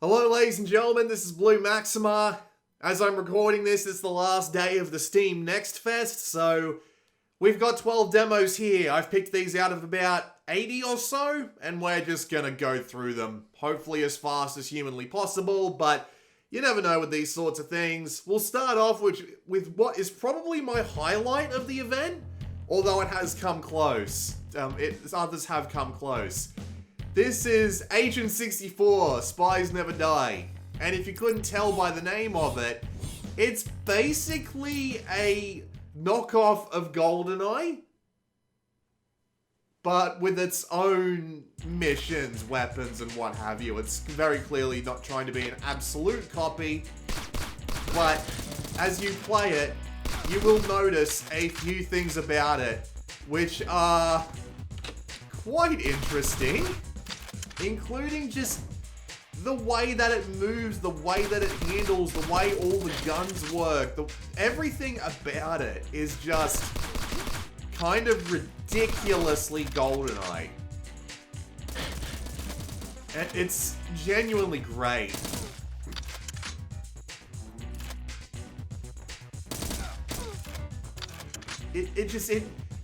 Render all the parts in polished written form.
Hello ladies and gentlemen, this is Blue Maxima. As I'm recording this, it's the last day of the Steam Next Fest, so we've got 12 demos here. I've picked these out of about 80 or so, and we're just gonna go through them, hopefully as fast as humanly possible, but you never know with these sorts of things. We'll start off with what is probably my highlight of the event, although it has come close. Others have come close. This is Agent 64, Spies Never Die. And if you couldn't tell by the name of it, it's basically a knockoff of GoldenEye, but with its own missions, weapons, and what have you. It's very clearly not trying to be an absolute copy, but as you play it, you will notice a few things about it, which are quite interesting. Including just the way that it moves, the way that it handles, the way all the guns work. Everything about it is just kind of ridiculously GoldenEye. And it's genuinely great.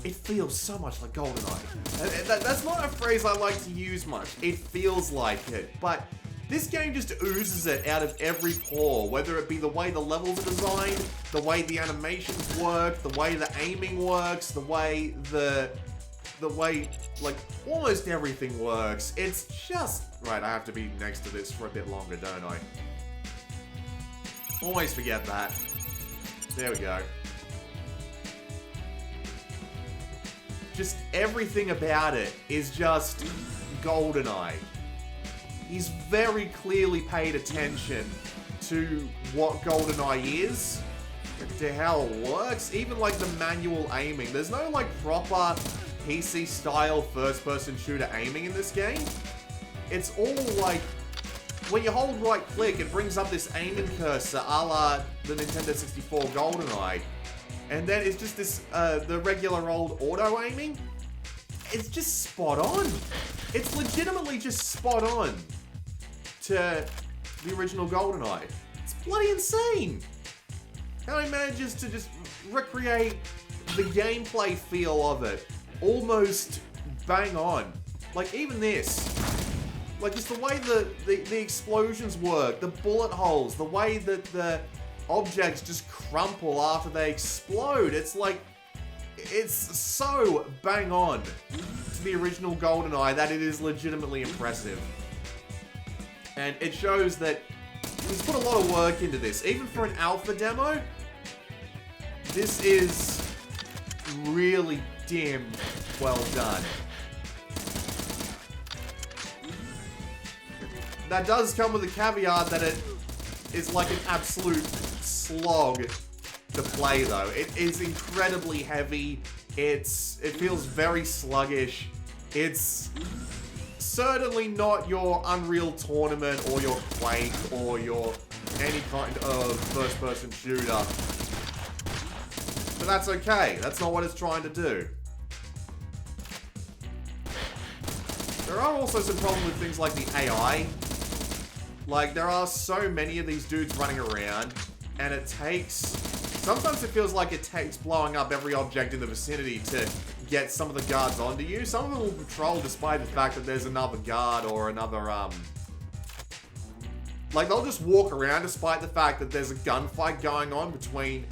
It feels so much like GoldenEye. That's not a phrase I like to use much. It feels like it. But this game just oozes it out of every pore, whether it be the way the levels are designed, the way the animations work, the way the aiming works, the way like almost everything works. It's just right. I have to be next to this for a bit longer, don't I? Always forget that. There we go. Just everything about it is just GoldenEye. He's very clearly paid attention to what GoldenEye is, to how it works, even like the manual aiming. There's no like proper PC style first-person shooter aiming in this game. It's all like, when you hold right click, it brings up this aiming cursor a la the Nintendo 64 GoldenEye. And then it's just this, the regular old auto-aiming. It's just spot on. It's legitimately just spot on to the original GoldenEye. It's bloody insane how he manages to just recreate the gameplay feel of it. Almost bang on. Like, even this. Like, just the way the explosions work, the bullet holes, the way that the objects just crumple after they explode. It's like, it's so bang on to the original GoldenEye that it is legitimately impressive. And it shows that he's put a lot of work into this. Even for an alpha demo, this is really damn well done. That does come with a caveat that it is like an absolute slog to play though. It is incredibly heavy. It feels very sluggish. It's certainly not your Unreal Tournament or your Quake or your any kind of first-person shooter. But that's okay. That's not what it's trying to do. There are also some problems with things like the AI. Like, there are so many of these dudes running around, and it takes... Sometimes it feels like it takes blowing up every object in the vicinity to get some of the guards onto you. Some of them will patrol despite the fact that there's another guard or another, Like, they'll just walk around despite the fact that there's a gunfight going on between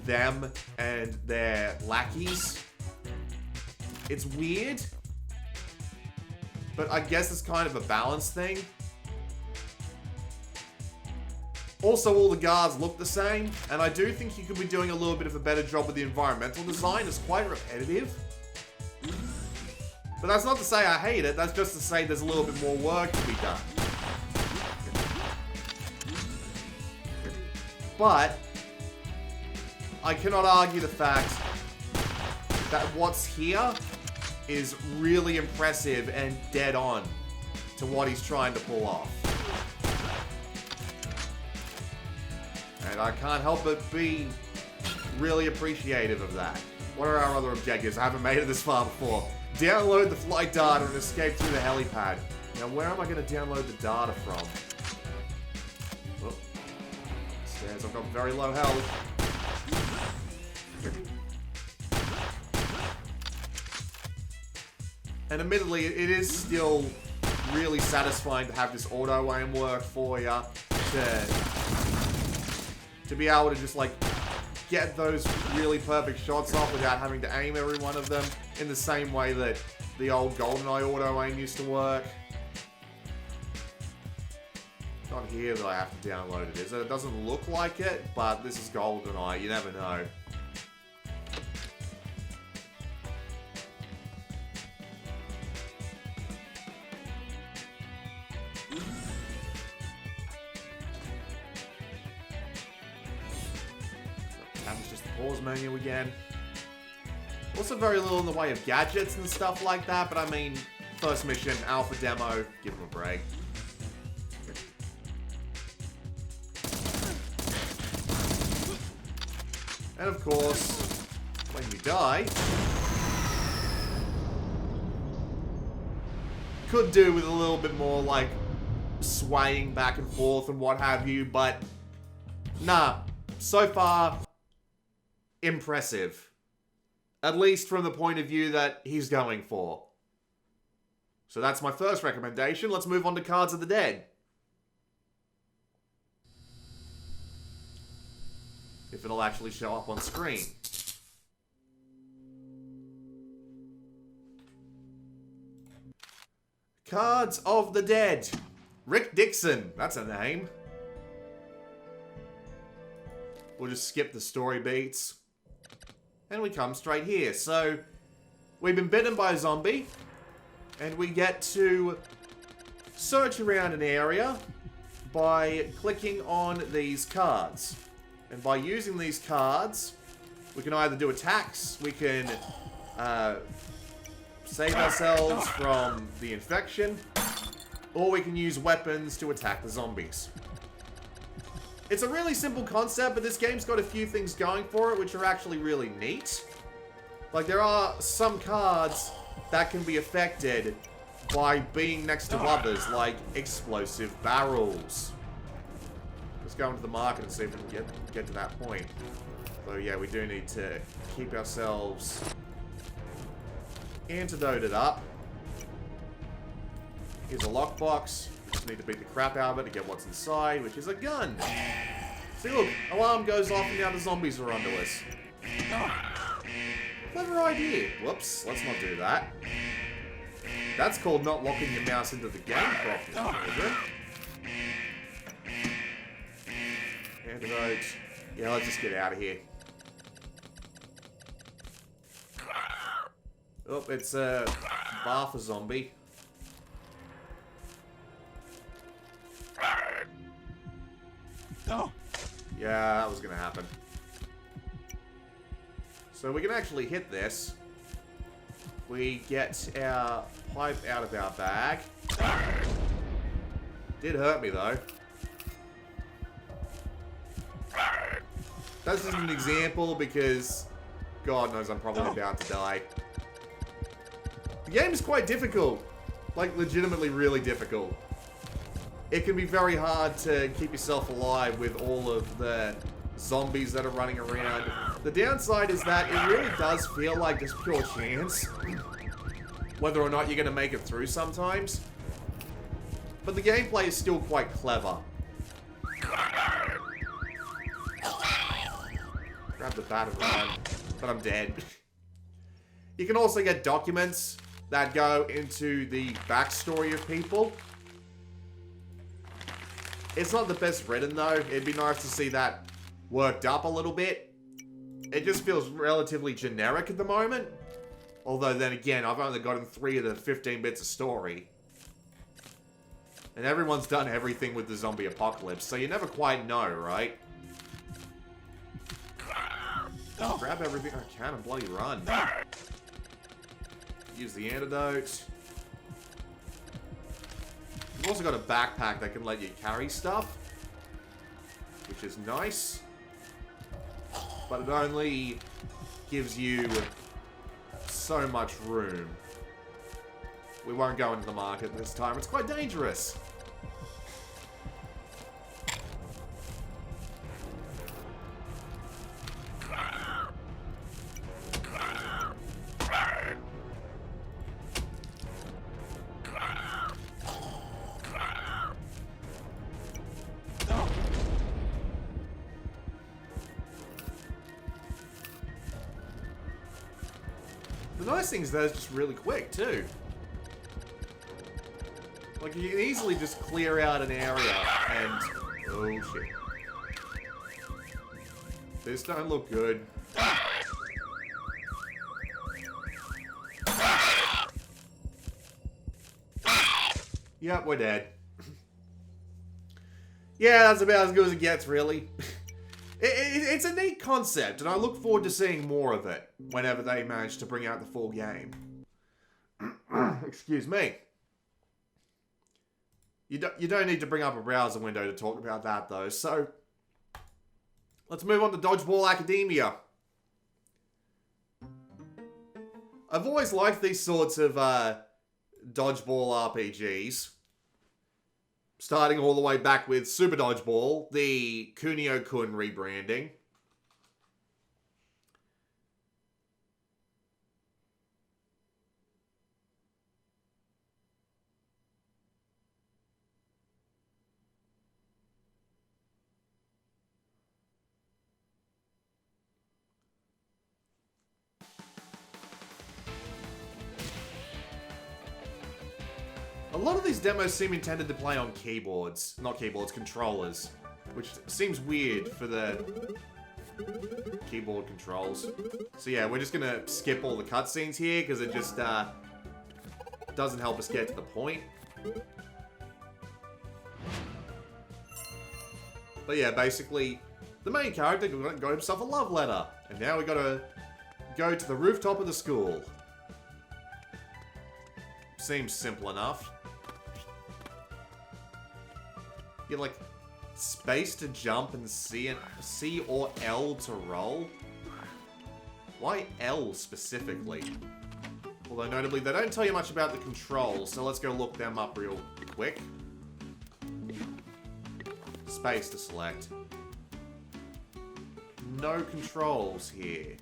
them and their lackeys. It's weird. But I guess it's kind of a balance thing. Also, all the guards look the same, and I do think you could be doing a little bit of a better job with the environmental design. It's quite repetitive. But that's not to say I hate it, that's just to say there's a little bit more work to be done. But I cannot argue the fact that what's here is really impressive and dead on to what he's trying to pull off. And I can't help but be really appreciative of that. What are our other objectives? I haven't made it this far before. Download the flight data and escape through the helipad. Now, where am I going to download the data from? Says I've got very low health. And admittedly, it is still really satisfying to have this auto aim work for you. To be able to just like get those really perfect shots off without having to aim every one of them in the same way that the old GoldenEye auto aim used to work. Not here that I have to download it, is it? It doesn't look like it, but this is GoldenEye. You never know. That's just the pause menu again. Also very little in the way of gadgets and stuff like that, but I mean, first mission, alpha demo, give them a break. And of course, when you die, could do with a little bit more like swaying back and forth and what have you, but nah, so far, impressive. At least from the point of view that he's going for. So that's my first recommendation. Let's move on to Cards of the Dead. If it'll actually show up on screen. Cards of the Dead. Rick Dixon. That's a name. We'll just skip the story beats. And we come straight here. So, we've been bitten by a zombie. And we get to search around an area by clicking on these cards. And by using these cards, we can either do attacks, we can save ourselves from the infection, or we can use weapons to attack the zombies. It's a really simple concept, but this game's got a few things going for it, which are actually really neat. Like, there are some cards that can be affected by being next to others, like explosive barrels. Let's go into the market and see if we can get to that point. So yeah, we do need to keep ourselves antidoted up. Here's a lockbox. We just need to beat the crap out of it to get what's inside, which is a gun. See, look, alarm goes off and now the zombies are under us. Clever idea. Whoops, let's not do that. That's called not locking your mouse into the game properly. Antidote. Yeah, let's just get out of here. Oh, it's a bar for zombie. Yeah, that was gonna happen. So we can actually hit this. We get our pipe out of our bag. Did hurt me though. This is an example because God knows I'm probably about to die. The game is quite difficult. Like, legitimately really difficult. It can be very hard to keep yourself alive with all of the zombies that are running around. The downside is that it really does feel like just pure chance whether or not you're going to make it through sometimes. But the gameplay is still quite clever. Grab the bat and run, but I'm dead. You can also get documents that go into the backstory of people. It's not the best written though. It'd be nice to see that worked up a little bit. It just feels relatively generic at the moment. Although then again, I've only gotten 3 of the 15 bits of story. And everyone's done everything with the zombie apocalypse, so you never quite know, right? Grab everything I can and bloody run. Use the antidote. You've also got a backpack that can let you carry stuff, which is nice. But it only gives you so much room. We won't go into the market this time. It's quite dangerous. The nice thing is that it's just really quick, too. Like, you can easily just clear out an area and... Oh, shit. This don't look good. Yep, we're dead. Yeah, that's about as good as it gets, really. It's a neat concept, and I look forward to seeing more of it whenever they manage to bring out the full game. Excuse me. You don't need to bring up a browser window to talk about that, though, so... Let's move on to Dodgeball Academia. I've always liked these sorts of Dodgeball RPGs. Starting all the way back with Super Dodgeball, the Kunio-kun rebranding. A lot of these demos seem intended to play on keyboards. Not keyboards, controllers. Which seems weird for the keyboard controls. So yeah, we're just gonna skip all the cutscenes here, because it just doesn't help us get to the point. But yeah, basically, the main character got himself a love letter. And now we gotta go to the rooftop of the school. Seems simple enough. You get, like, space to jump and C or L to roll? Why L specifically? Although notably, they don't tell you much about the controls, so let's go look them up real quick. Space to select. No controls here.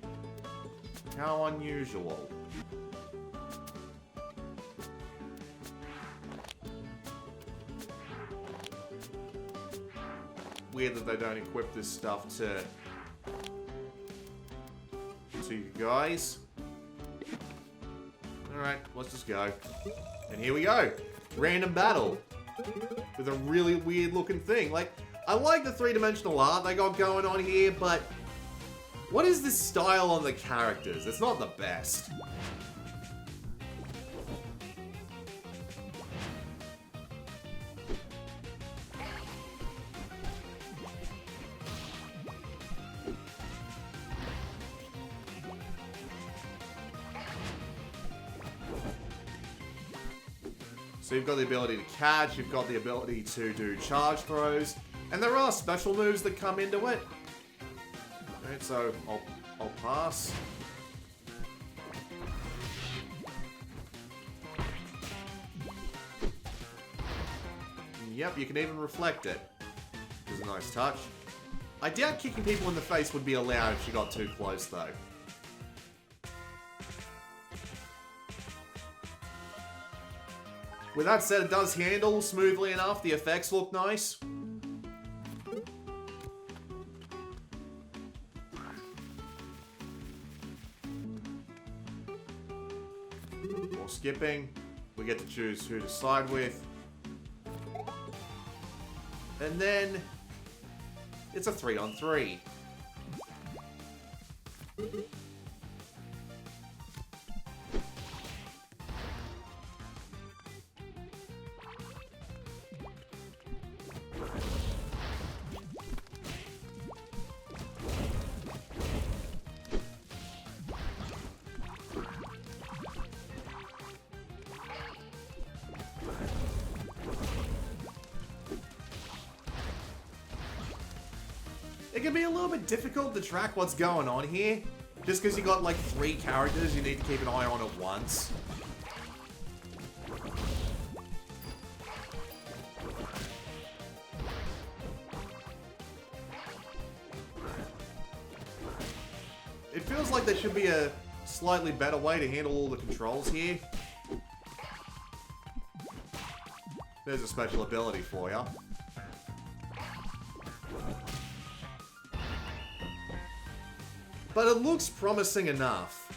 How unusual. Weird that they don't equip this stuff to you guys. Alright, let's just go. And here we go. Random battle. With a really weird looking thing. Like, I like the three-dimensional art they got going on here, but what is this style on the characters? It's not the best. So you've got the ability to catch, you've got the ability to do charge throws, and there are special moves that come into it. Alright, so I'll pass. Yep, you can even reflect it. Which is a nice touch. I doubt kicking people in the face would be allowed if you got too close, though. With that said, it does handle smoothly enough. The effects look nice. More skipping. We get to choose who to side with. And then it's a 3-on-3. It can be a little bit difficult to track what's going on here. Just because you got like 3 characters you need to keep an eye on at once. It feels like there should be a slightly better way to handle all the controls here. There's a special ability for you. But it looks promising enough.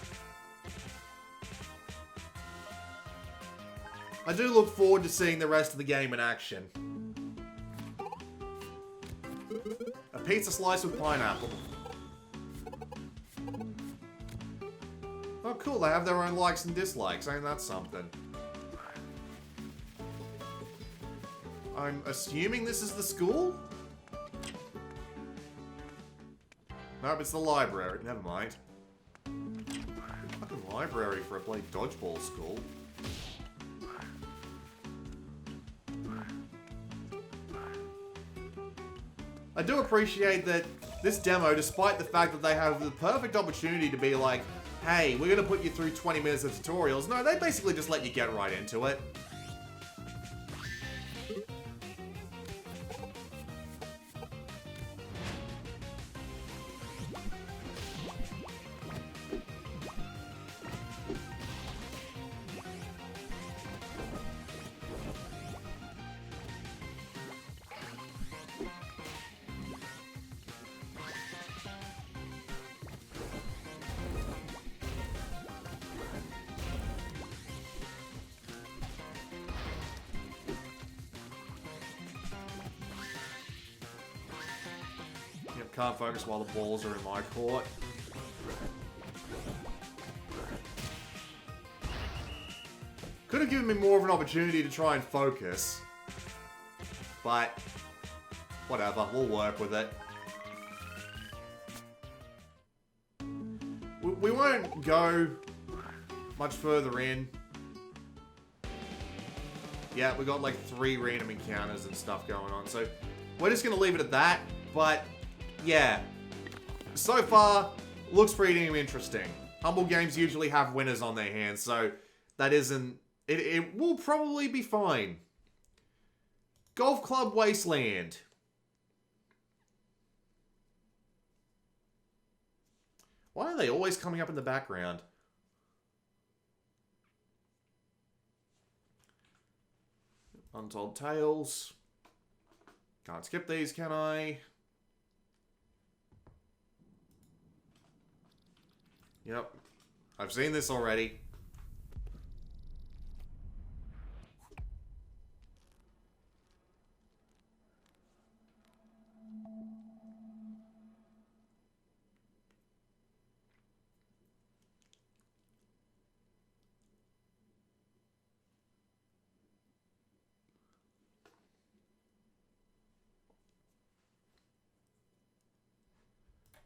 I do look forward to seeing the rest of the game in action. A pizza slice with pineapple. Oh cool, they have their own likes and dislikes, ain't that something? I'm assuming this is the school? Nope, it's the library. Never mind. Fucking library for a bloody dodgeball school. I do appreciate that this demo, despite the fact that they have the perfect opportunity to be like, hey, we're going to put you through 20 minutes of tutorials. No, they basically just let you get right into it. Can't focus while the balls are in my court. Could have given me more of an opportunity to try and focus. But, whatever, we'll work with it. We won't go much further in. Yeah, we got like 3 random encounters and stuff going on, so we're just going to leave it at that, but yeah, so far, looks pretty interesting. Humble games usually have winners on their hands, so that isn't... It will probably be fine. Golf Club Wasteland. Why are they always coming up in the background? Untold Tales. Can't skip these, can I? Yep. I've seen this already.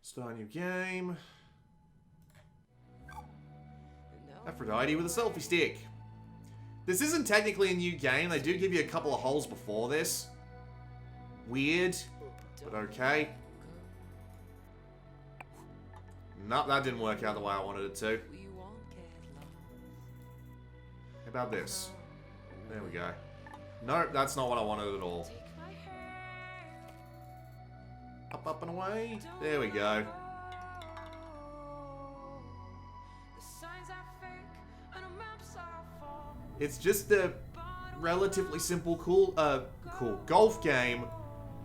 Start a new game. Aphrodite with a selfie stick. This isn't technically a new game. They do give you a couple of holes before this. Weird, but okay. Nope, that didn't work out the way I wanted it to. How about this? There we go. Nope, that's not what I wanted at all. Up, up, and away. There we go. It's just a relatively simple, cool golf game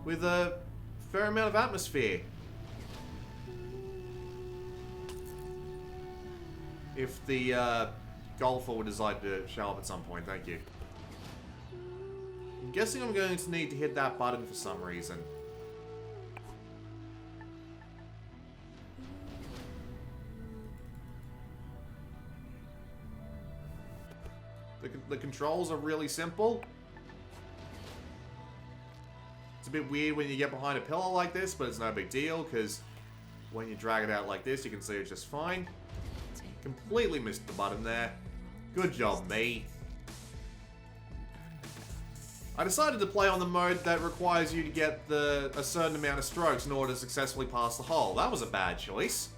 with a fair amount of atmosphere. If the golfer would decide to show up at some point, thank you. I'm guessing I'm going to need to hit that button for some reason. The controls are really simple. It's a bit weird when you get behind a pillar like this, but it's no big deal, because when you drag it out like this, you can see it just fine. Completely missed the button there. Good job, me. I decided to play on the mode that requires you to get a certain amount of strokes in order to successfully pass the hole. That was a bad choice.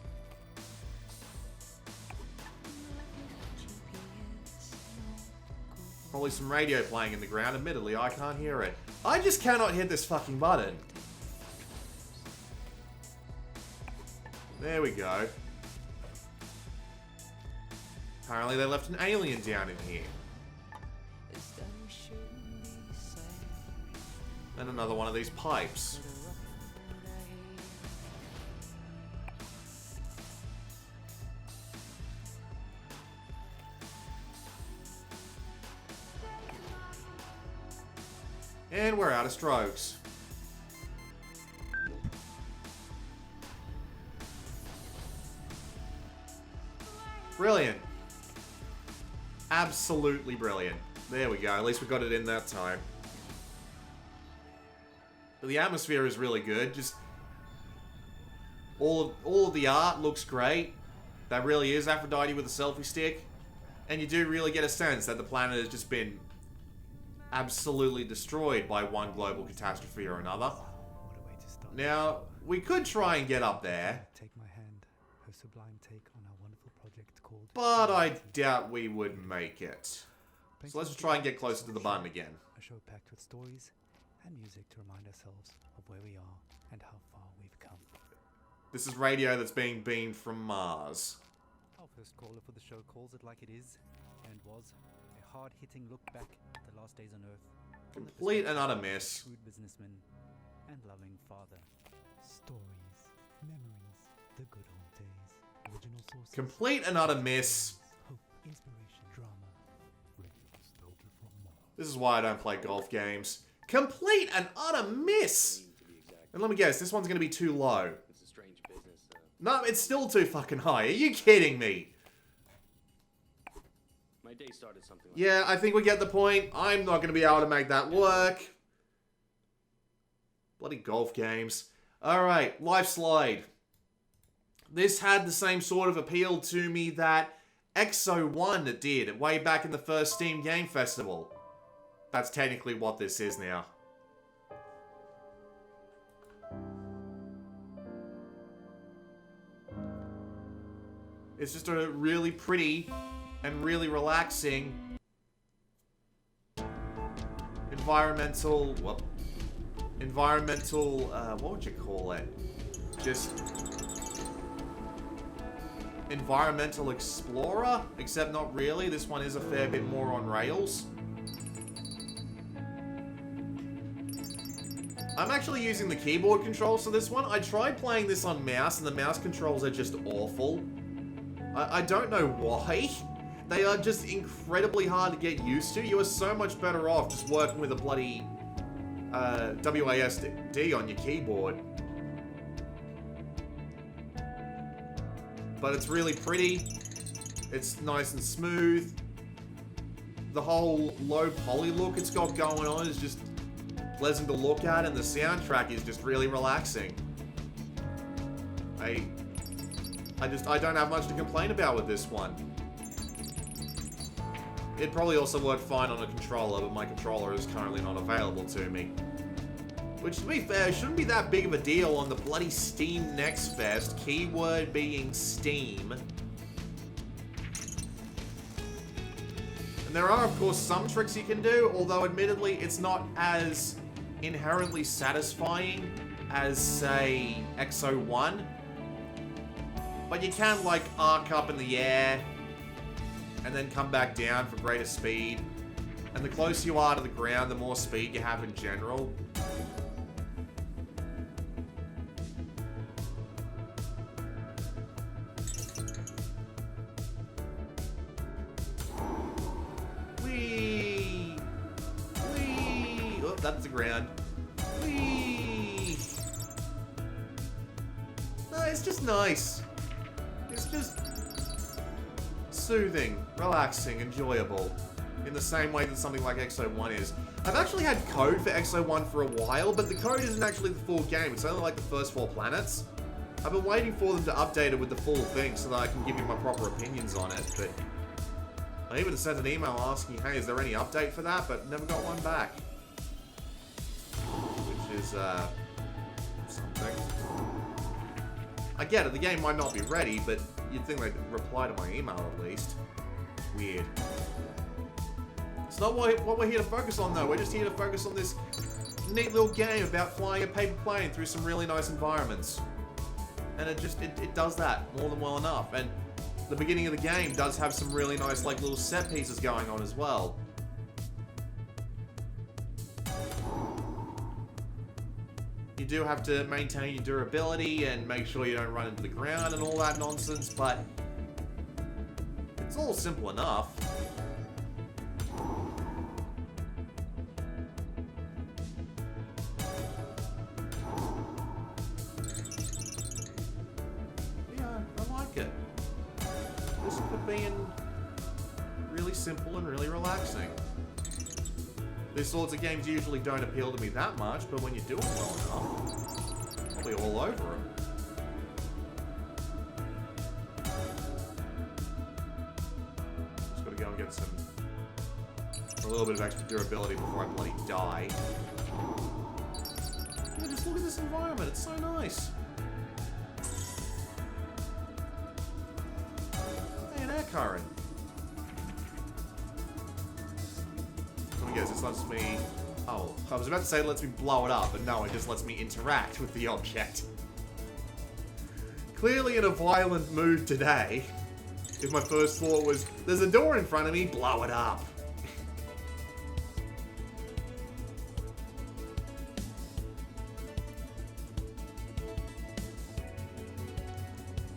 Probably some radio playing in the ground. Admittedly, I can't hear it. I just cannot hit this fucking button. There we go. Apparently they left an alien down in here. And another one of these pipes. And we're out of strokes. Brilliant. Absolutely brilliant. There we go. At least we got it in that time. But the atmosphere is really good. Just all of the art looks great. That really is Aphrodite with a selfie stick. And you do really get a sense that the planet has just been absolutely destroyed by one global catastrophe or another. Now, we could try and get up there. Take my hand, her sublime take on our wonderful project called... But I doubt we would make it. So let's just try and get closer to the button again. A show packed with stories and music to remind ourselves of where we are and how far we've come. This is radio that's being beamed from Mars. Our first caller for the show calls it like it is, and was a hard-hitting look back at the last days on Earth. Complete and utter miss. Shrewd businessman and loving father. Stories, memories, the good old days. Original sources. Complete and utter miss. Hope, inspiration, drama. Nostalgia from Mars. This is why I don't play golf games. Complete and utter miss! And let me guess, this one's going to be too low. It's a strange business. No, it's still too fucking high. Are you kidding me? My day started something like Yeah, I think we get the point. I'm not going to be able to make that work. Bloody golf games. Alright, Lifeslide. This had the same sort of appeal to me that EXO 1 did way back in the first Steam Game Festival. That's technically what this is now. It's just a really pretty and really relaxing environmental, what would you call it? Just environmental explorer, except not really. This one is a fair bit more on rails. I'm actually using the keyboard controls for this one. I tried playing this on mouse, and the mouse controls are just awful. I don't know why. They are just incredibly hard to get used to. You are so much better off just working with a bloody WASD on your keyboard. But it's really pretty. It's nice and smooth. The whole low poly look it's got going on is just pleasant to look at, and the soundtrack is just really relaxing. I don't have much to complain about with this one. It'd probably also work fine on a controller, but my controller is currently not available to me. Which, to be fair, shouldn't be that big of a deal on the bloody Steam Next Fest, keyword being Steam. And there are, of course, some tricks you can do, although admittedly it's not as inherently satisfying as, say, EXO 1. But you can, like, arc up in the air and then come back down for greater speed. And the closer you are to the ground, the more speed you have in general. Whee! Whee! Oh, that's the ground. Whee! No, it's just nice. It's just soothing, relaxing, enjoyable, in the same way that something like EXO 1 is. I've actually had code for EXO 1 for a while, but the code isn't actually the full game. It's only like the first 4 planets. I've been waiting for them to update it with the full thing so that I can give you my proper opinions on it, but I even sent an email asking, hey, is there any update for that? But never got one back. Which is, something. I get it, the game might not be ready, but you'd think they'd reply to my email at least. Weird. It's not what we're here to focus on, though. We're just here to focus on this neat little game about flying a paper plane through some really nice environments. And it does that more than well enough. And the beginning of the game does have some really nice, like, little set pieces going on as well. You do have to maintain your durability and make sure you don't run into the ground and all that nonsense, but it's all simple enough. being really simple and really relaxing. These sorts of games usually don't appeal to me that much, but when you do it well enough, I'll be all over them. Just gotta go and get a little bit of extra durability before I bloody die. Yeah, just look at this environment, it's so nice. Hey, an air current. I guess this lets me... Oh, I was about to say it lets me blow it up, but no, it just lets me interact with the object. Clearly in a violent mood today, if my first thought was, there's a door in front of me, blow it up.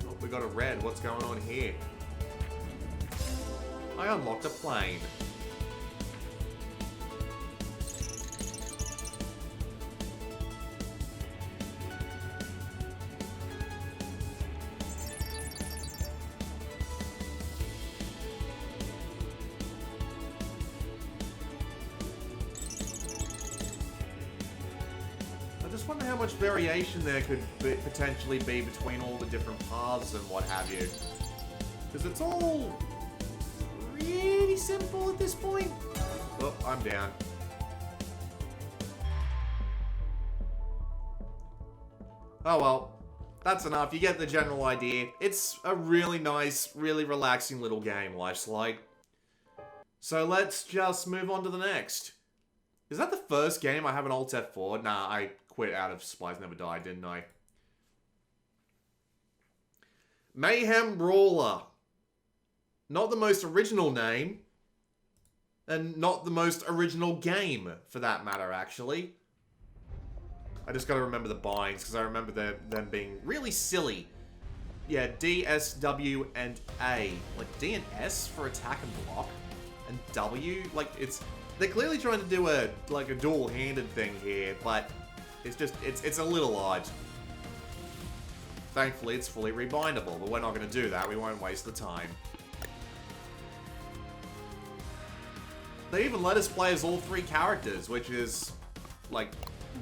Oh, we got a red. What's going on here? I unlocked a plane. I wonder how much variation there could potentially be between all the different paths and what have you. Because it's all really simple at this point. Oh, I'm down. Oh well, that's enough. You get the general idea. It's a really nice, really relaxing little game, Lifeslide. So let's just move on to the next. Is that the first game I have an Alt F4? Nah, I quit out of Spies Never Die, didn't I? Mayhem Brawler. Not the most original name. And not the most original game, for that matter, actually. I just gotta remember the binds, because I remember them being really silly. Yeah, D, S, W, and A. Like, D and S for attack and block. And W, like, it's... They're clearly trying to do a dual-handed thing here, but it's just, it's a little odd. Thankfully, it's fully rebindable, but we're not going to do that. We won't waste the time. They even let us play as all three characters, which is, like,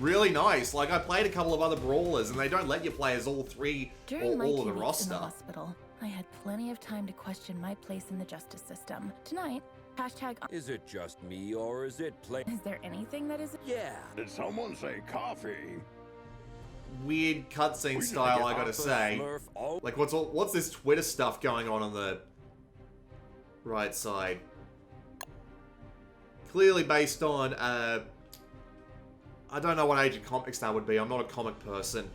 really nice. Like, I played a couple of other brawlers, and they don't let you play as all three or all of the roster. In the hospital, I had plenty of time to question my place in the justice system. Tonight, hashtag... Is it just me, or is it Is there anything that isn't? Yeah. Did someone say coffee? Weird cutscene style, I gotta say. Like, what's this Twitter stuff going on the right side? Clearly based on, I don't know what Age of Comics that would be. I'm not a comic person.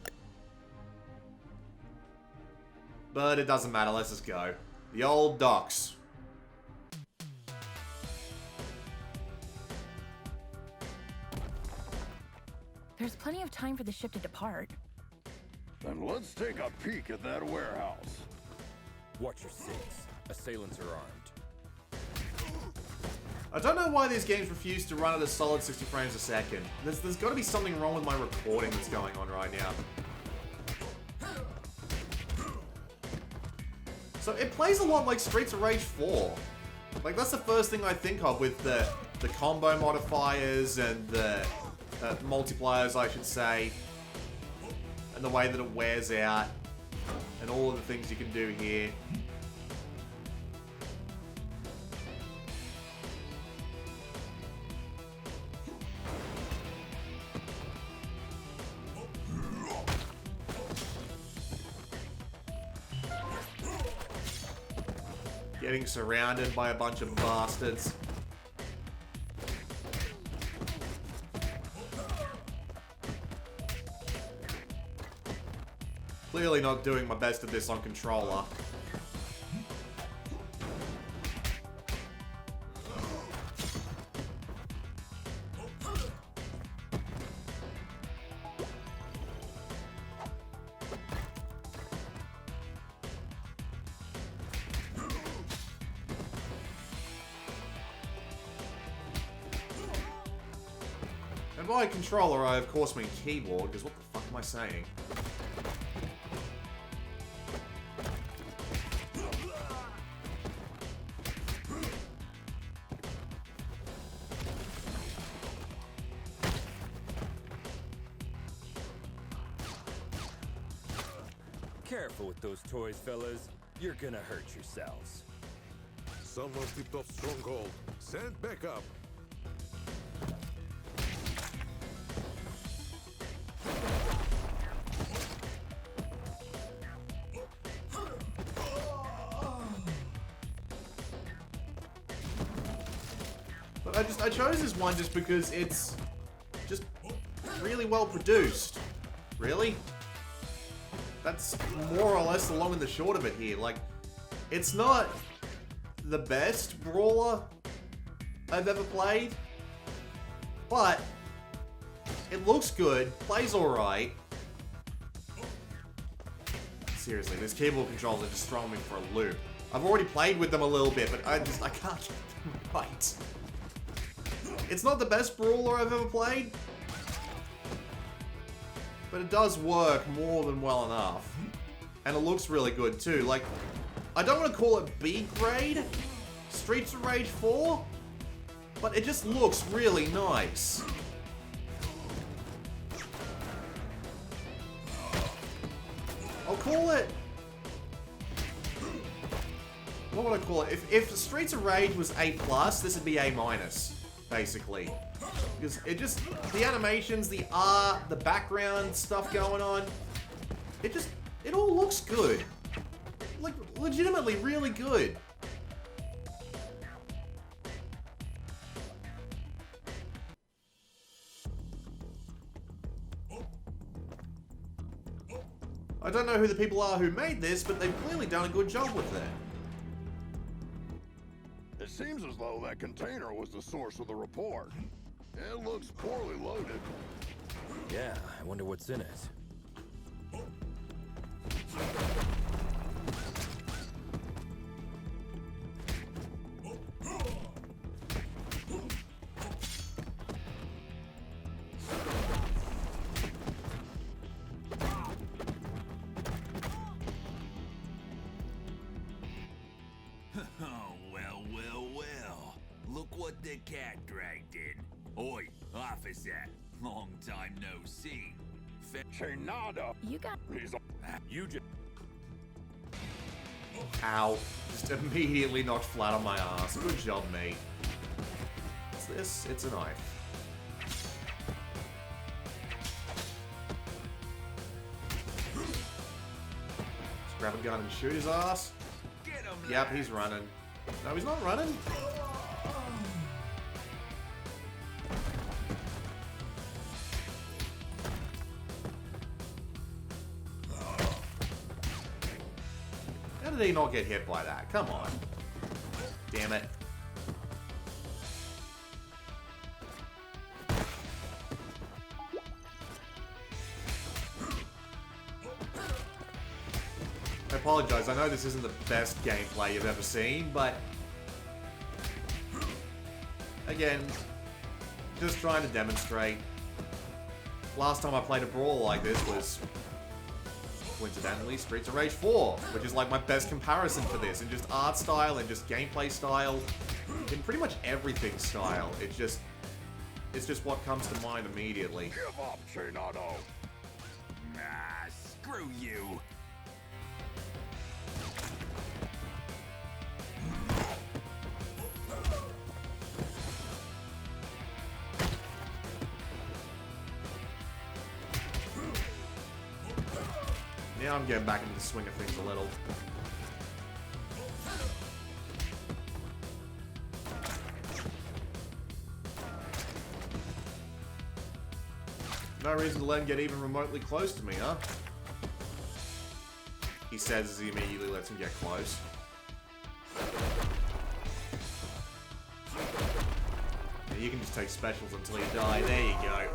But it doesn't matter, let's just go. The old docks. There's plenty of time for the ship to depart. Then let's take a peek at that warehouse. Watch your six. Assailants are armed. I don't know why these games refuse to run at a solid 60 frames a second. There's got to be something wrong with my recording that's going on right now. So it plays a lot like Streets of Rage 4. Like, that's the first thing I think of with the combo modifiers and the multipliers, I should say. And the way that it wears out. And all of the things you can do here. Getting surrounded by a bunch of bastards. Clearly not doing my best at this on controller. And by controller, I of course mean keyboard, because what the fuck am I saying? Careful with those toys, fellas. You're gonna hurt yourselves. Someone tipped off Stronghold. Send backup. But I chose this one just because it's just really well produced. Really? That's more or less the long and the short of it here. Like, it's not the best brawler I've ever played, but it looks good, plays alright. Seriously, these keyboard controls are just throwing me for a loop. I've already played with them a little bit, but I can't get them right. It's not the best brawler I've ever played, but it does work more than well enough. And it looks really good too. Like, I don't want to call it B grade Streets of Rage 4, but it just looks really nice. I'll call it... What would I call it? If Streets of Rage was A+, this would be A-, basically. Because it just... The animations, the art, the background stuff going on, it all looks good. Like, legitimately really good. I don't know who the people are who made this, but they've clearly done a good job with it. It seems as though that container was the source of the report. It looks poorly loaded. Yeah, I wonder what's in it. Well. Look what the cat dragged in. Oi, officer. Long time no see. Chenada. You got... He's a... You just... Ow. Just immediately knocked flat on my ass. Good job, mate. What's this? It's a knife. Just grab a gun and shoot his ass. Get him. Yep, he's running. No, he's not running. How did he not get hit by that? Come on. Damn it. I apologize, I know this isn't the best gameplay you've ever seen, but again, just trying to demonstrate. Last time I played a brawl like this was, coincidentally, Streets of Rage 4, which is like my best comparison for this, in just art style and just gameplay style, in pretty much everything style. It's just what comes to mind immediately. Give up, Chenado. Ah, screw you. Now I'm getting back into the swing of things a little. No reason to let him get even remotely close to me, huh? He says as he immediately lets him get close. Yeah, you can just take specials until you die. There you go.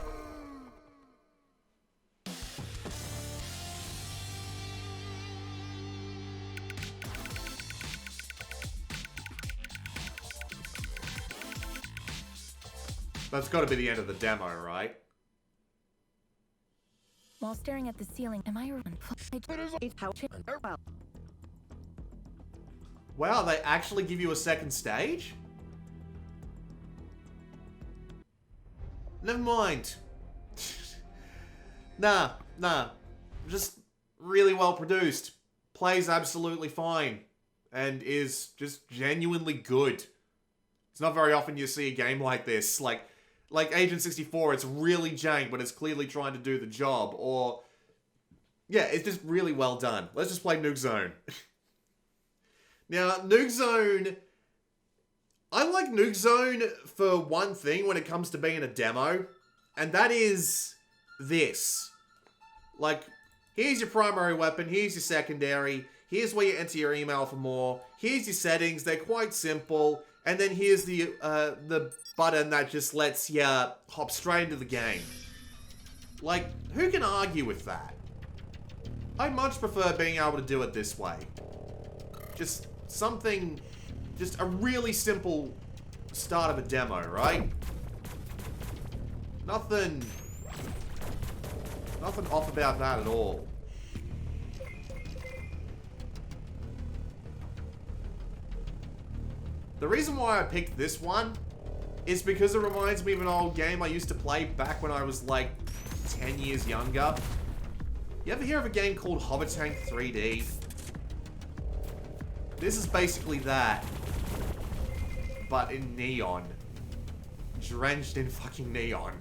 That's got to be the end of the demo, right? While staring at the ceiling, am I Wow, they actually give you a second stage? Never mind. Nah. Just really well produced, plays absolutely fine, and is just genuinely good. It's not very often you see a game like this, like Agent 64, it's really jank, but it's clearly trying to do the job, or... Yeah, it's just really well done. Let's just play Nuke Zone. Now, Nuke Zone... I like Nuke Zone for one thing when it comes to being a demo, and that is this. Like, here's your primary weapon, here's your secondary, here's where you enter your email for more, here's your settings, they're quite simple, and then here's the button that just lets you hop straight into the game. Like, who can argue with that? I much prefer being able to do it this way. Just something, just a really simple start of a demo, right? Nothing off about that at all. The reason why I picked this one is because it reminds me of an old game I used to play back when I was like 10 years younger. You ever hear of a game called Hover Tank 3D? This is basically that, but in neon. Drenched in fucking neon.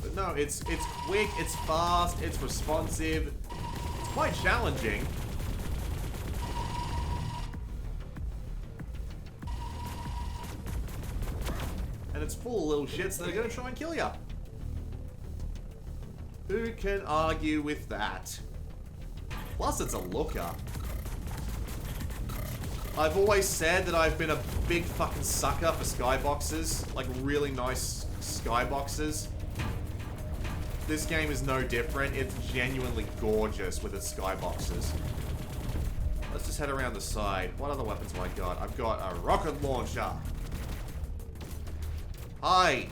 But no, it's quick, it's fast, it's responsive. It's quite challenging. And it's full of little shits that are going to try and kill you. Who can argue with that? Plus, it's a looker. I've always said that I've been a big fucking sucker for skyboxes. Like, really nice skyboxes. This game is no different. It's genuinely gorgeous with its skyboxes. Let's just head around the side. What other weapons have I got? I've got a rocket launcher. Hi!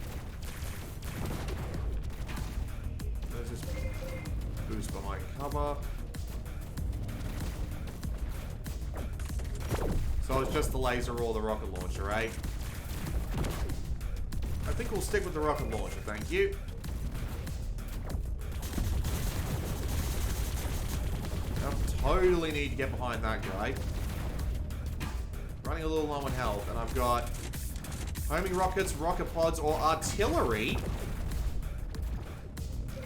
There's this boost behind cover. So it's just the laser or the rocket launcher, right? I think we'll stick with the rocket launcher, thank you. I totally need to get behind that guy. Running a little low on health, and I've got homing rockets, rocket pods, or artillery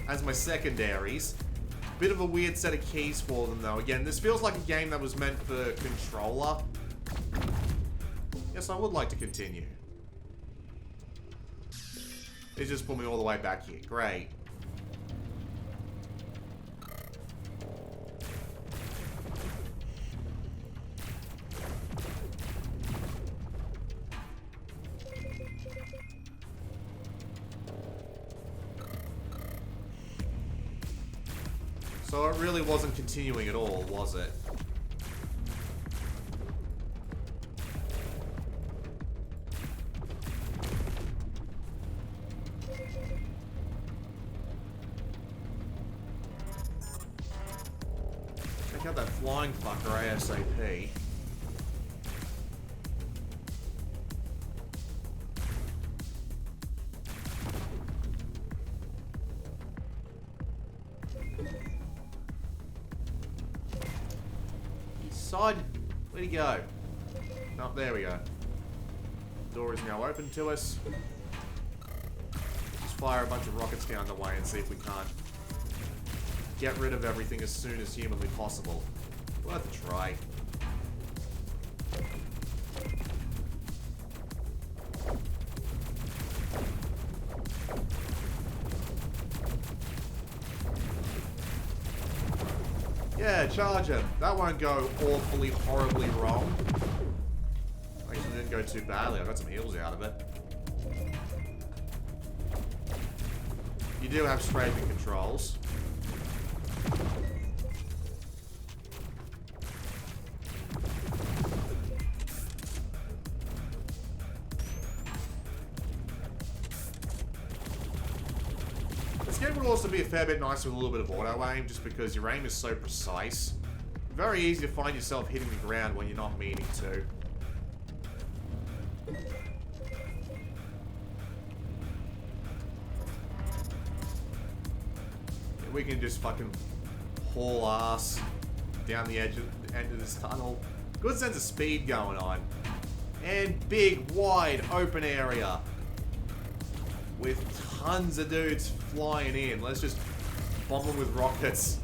as my secondaries. Bit of a weird set of keys for them, though. Again, this feels like a game that was meant for controller. Yes, I would like to continue. It just put me all the way back here. Great. So it really wasn't continuing at all, was it? Check out that flying fucker ASAP. Side, where'd he go? Oh, there we go. Door is now open to us. Just fire a bunch of rockets down the way and see if we can't get rid of everything as soon as humanly possible. Worth a try. Yeah, charge him. That won't go awfully, horribly wrong. Actually, didn't go too badly. I got some heals out of it. You do have strafing controls. This game would also be a fair bit nicer with a little bit of auto-aim, just because your aim is so precise. Very easy to find yourself hitting the ground when you're not meaning to. We can just fucking haul ass down the end of this tunnel. Good sense of speed going on. And big, wide, open area. With tons of dudes flying in. Let's just bomb them with rockets.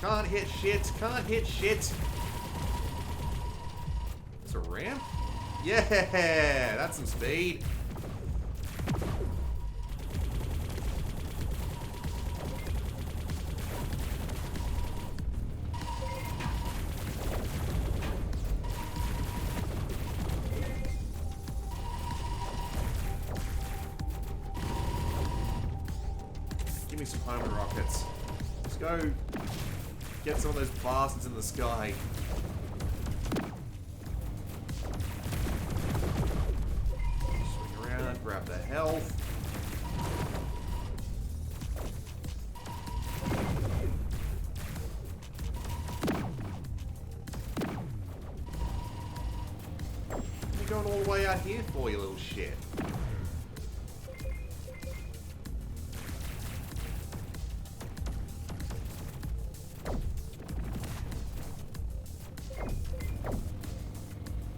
Can't hit shit. Can't hit shit. It's a ramp? Yeah, that's some speed. Give me some homing rockets. Let's go get some of those bastards in the sky. Grab the health. You're going all the way out here for, you little shit.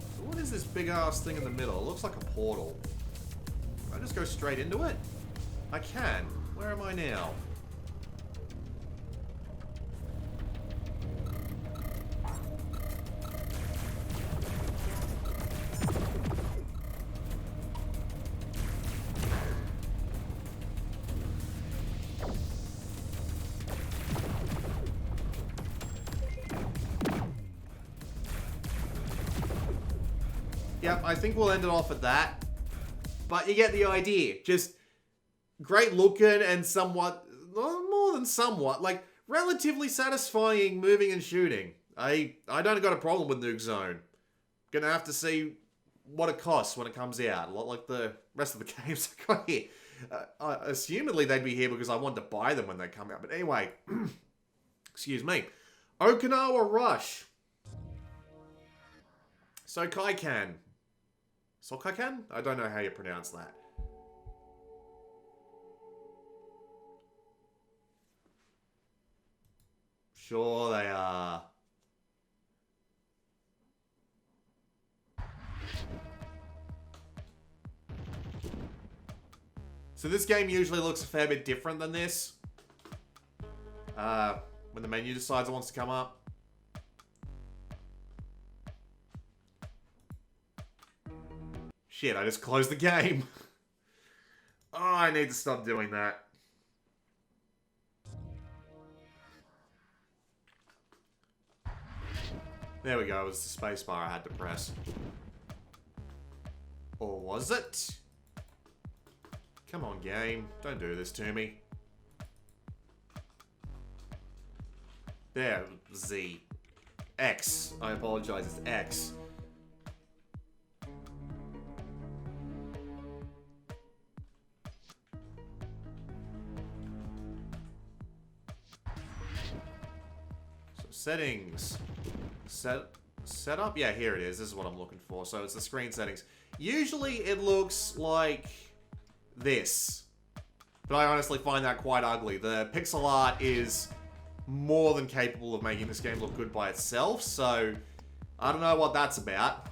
So what is this big ass thing in the middle? It looks like a portal. Just go straight into it? I can. Where am I now? Yep, I think we'll end it off at that. But you get the idea. Just great looking and somewhat, more than somewhat, like relatively satisfying moving and shooting. I don't got a problem with Nuke Zone. Gonna have to see what it costs when it comes out. A lot like the rest of the games I got here. Assumedly they'd be here because I want to buy them when they come out. But anyway, excuse me. Okinawa Rush. Sokaikan. Sokaikan? I don't know how you pronounce that. Sure they are. So this game usually looks a fair bit different than this. When the menu decides it wants to come up. Shit, I just closed the game. Oh, I need to stop doing that. There we go, it was the spacebar I had to press. Or was it? Come on, game. Don't do this to me. There, Z. X. I apologize, it's X. Settings. Setup? Yeah, here it is. This is what I'm looking for. So it's the screen settings. Usually it looks like this. But I honestly find that quite ugly. The pixel art is more than capable of making this game look good by itself. So I don't know what that's about.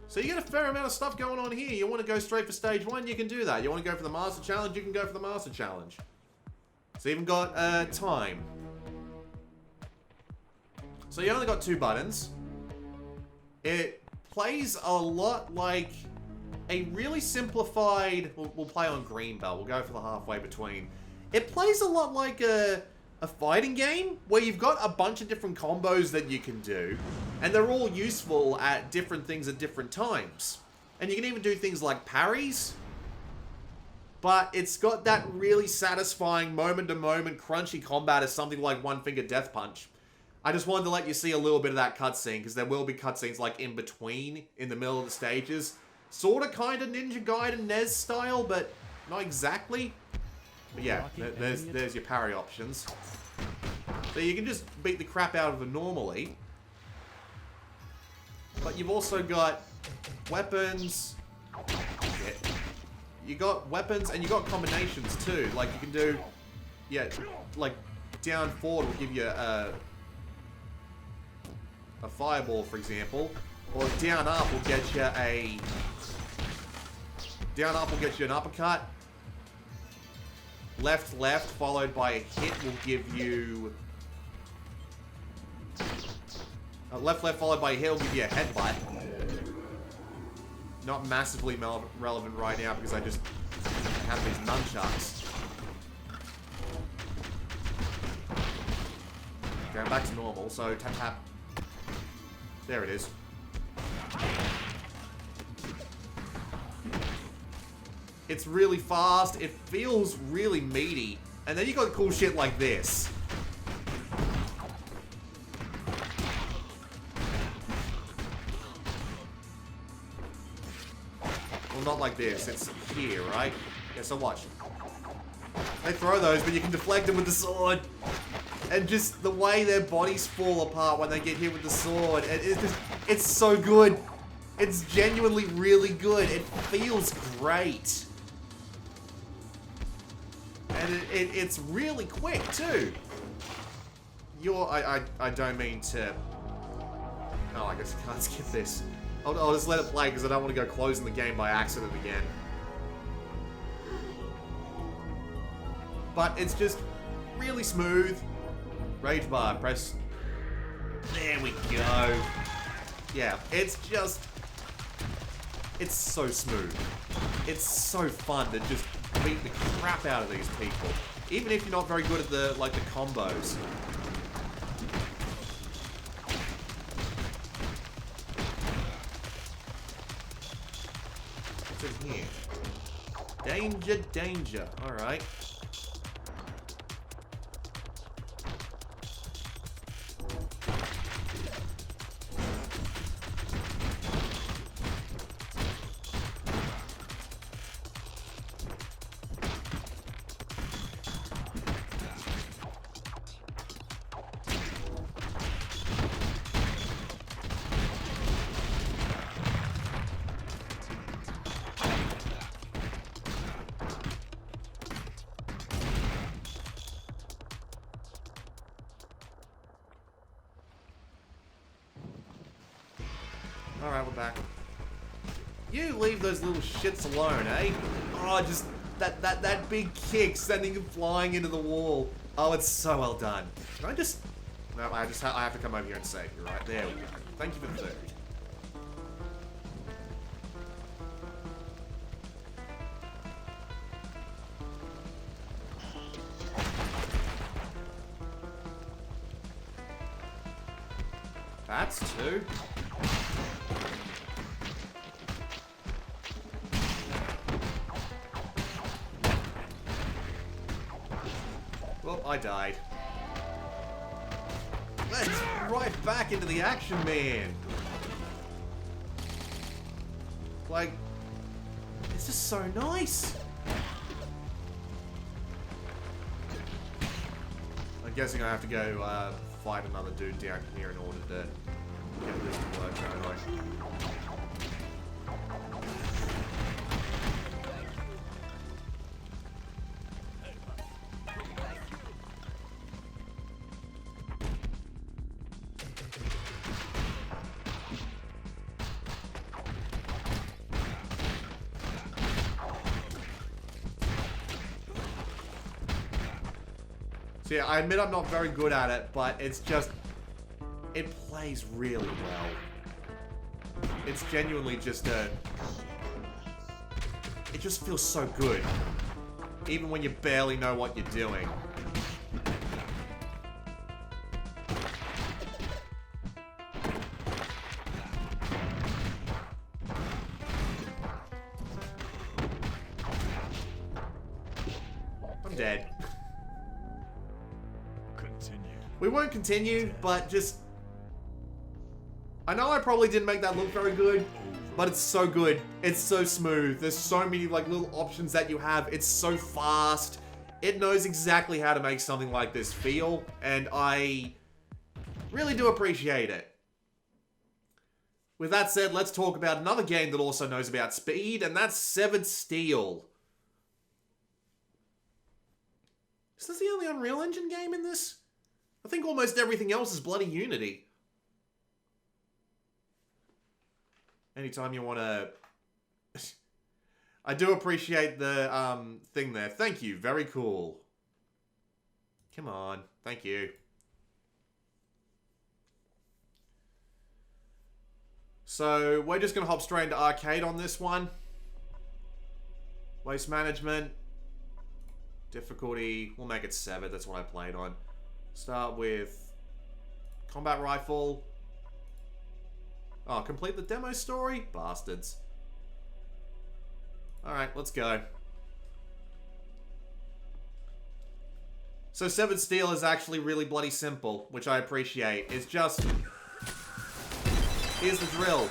So you get a fair amount of stuff going on here. You want to go straight for stage 1, you can do that. You want to go for the Master Challenge, you can go for the Master Challenge. So you even got time. So you only got 2 buttons. It plays a lot like a really simplified... We'll play on green belt. We'll go for the halfway between. It plays a lot like a fighting game where you've got a bunch of different combos that you can do. And they're all useful at different things at different times. And you can even do things like parries. But it's got that really satisfying moment-to-moment crunchy combat as something like One Finger Death Punch. I just wanted to let you see a little bit of that cutscene, because there will be cutscenes like in between, in the middle of the stages. Sort of, kind of Ninja Gaiden NES style, but not exactly. But yeah, there's your parry options. So So you can just beat the crap out of them normally. But you've also got weapons. Shit. You got weapons and you got combinations too. Like you can do, yeah, like down forward will give you a fireball, for example, or down up will get you an uppercut. Left followed by a hit will give you left followed by a hit will give you a headbutt. Not massively relevant right now because I just have these nunchucks. Going back to normal, so tap tap. There it is. It's really fast, it feels really meaty, and then you got cool shit like this. Well, not like this, it's here, right? Yeah, so watch. They throw those, but you can deflect them with the sword. And just the way their bodies fall apart when they get hit with the sword, it's so good. It's genuinely really good. It feels great. And it's really quick, too. I don't mean to... Oh, I guess I can't skip this. I'll just let it play because I don't want to go closing the game by accident again. But it's just really smooth. Rage bar, press... There we go. Yeah, it's just... It's so smooth. It's so fun to just beat the crap out of these people. Even if you're not very good at the combos. What's in here? Danger, danger. Alright. Alright, we're back. You leave those little shits alone, eh? Oh, just that big kick sending him flying into the wall. Oh, it's so well done. Can I just... No, I have to come over here and save you, right? There we go. Thank you for the food. That's two. Well, I died. Let's right back into the action, man. Like, it's just so nice. I'm guessing I have to go fight another dude down here in order to get this to work, don't I? So yeah, I admit I'm not very good at it, but it's just... It plays really well. It's genuinely just a... It just feels so good. Even when you barely know what you're doing. I'm dead. We won't continue, but just... I know I probably didn't make that look very good, but it's so good. It's so smooth. There's so many like little options that you have. It's so fast. It knows exactly how to make something like this feel, and I really do appreciate it. With that said, let's talk about another game that also knows about speed, and that's Severed Steel. Is this the only Unreal Engine game in this? I think almost everything else is bloody Unity. Anytime you want to... I do appreciate the thing there. Thank you. Very cool. Come on. Thank you. So, we're just going to hop straight into arcade on this one. Waste management. Difficulty. We'll make it 7. That's what I played on. Start with combat rifle. Oh, complete the demo story? Bastards. Alright, let's go. So Severed Steel is actually really bloody simple, which I appreciate. It's just... Here's the drill.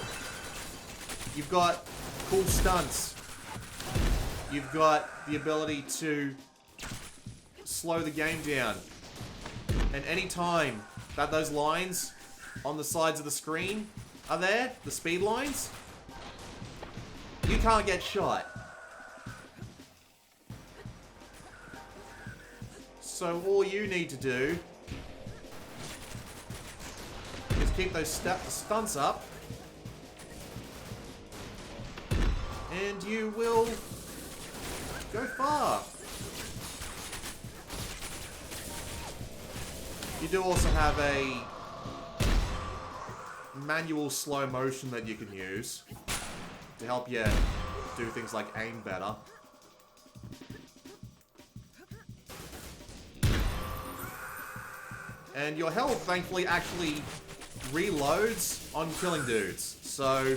You've got cool stunts. You've got the ability to slow the game down. And any time that those lines on the sides of the screen are there, the speed lines, you can't get shot. So all you need to do is keep those stunts up, and you will go far. You do also have a manual slow motion that you can use to help you do things like aim better. And your health, thankfully, actually reloads on killing dudes. So...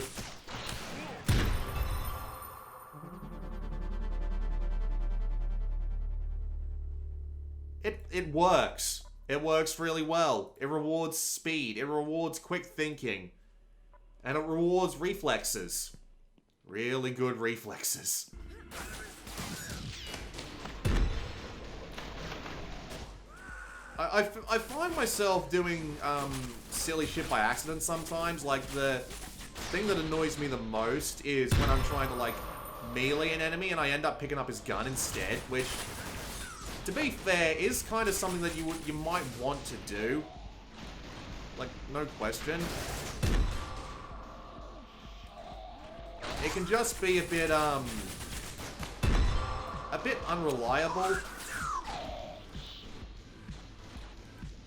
It works. It works really well. It rewards speed. It rewards quick thinking. And it rewards reflexes. Really good reflexes. I find myself doing silly shit by accident sometimes. Like, the thing that annoys me the most is when I'm trying to, like, melee an enemy and I end up picking up his gun instead, which, to be fair, is kind of something that you might want to do. Like, no question. It can just be a bit unreliable.